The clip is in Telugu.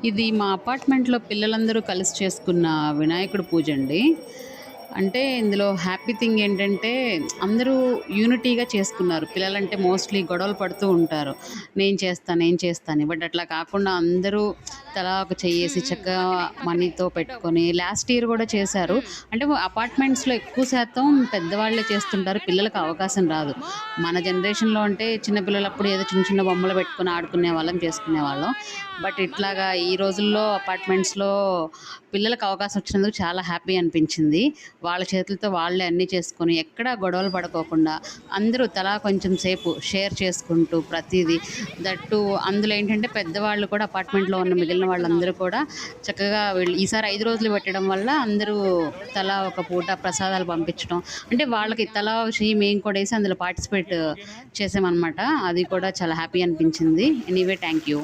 ఇది మా అపార్ట్మెంట్‌లో పిల్లలందరూ కలిసి చేసుకున్న వినాయకుడి పూజండి. అంటే ఇందులో హ్యాపీ థింగ్ ఏంటంటే అందరూ యూనిటీగా చేసుకున్నారు. పిల్లలంటే మోస్ట్‌లీ గొడవలు పడుతూ ఉంటారు. నేను చేస్తా, నేను చేస్తా అని. బట్ అట్లా కాకుండా అందరూ తలా ఒక చెయ్యేసి హ్మ్. చక్కగా అదే. మనీతో పెట్టుకొని లాస్ట్ ఇయర్ గూడా చేశారు. హ్మ్. అంటే అపార్ట్మెంట్స్‌లో ఎక్కువ శాతం పెద్దవాళ్ళే చేస్తుంటారు. పిల్లలకి అవకాశం రాదు. మన జనరేషన్‌లో అంటే చిన్న పిల్లలప్పుడు ఏదో చిన్న చిన్న బొమ్మలు పెట్టుకొని ఆడుకునేవాళ్ళం, చేసుకునేవాళ్ళం. బట్ ఇట్లాగా ఈ రోజుల్లో అపార్ట్మెంట్స్‌లో పిల్లలకి అవకాశం వచ్చినందుకు చాలా హ్యాపీ అనిపించింది. వాళ్ళ చేతులతో వాళ్ళే అన్నీ చేసుకొని, ఎక్కడా గొడవలు పడుకోకుండా, అందరూ తలా కొంచెం సేపు షేర్ చేసుకుంటూ ప్రతీదీ దట్టు అందులో ఏంటంటే పెద్దవాళ్ళు కూడా అపార్ట్మెంట్‌లో ఉన్న మిగిలిన వాళ్ళందరూ కూడా చక్కగా వీళ్ళు ఈసారి 5 రోజులు పెట్టడం వల్ల అందరూ తలా ఒక పూట ప్రసాదాలు పంపించడం. అంటే వాళ్ళకి తలా ఒక చెయ్యి మేము కూడా ఏసి అందులో పార్టిసిపేట్ చేశామనమాట. అది కూడా చాలా హ్యాపీ అనిపించింది. Anyway thank you.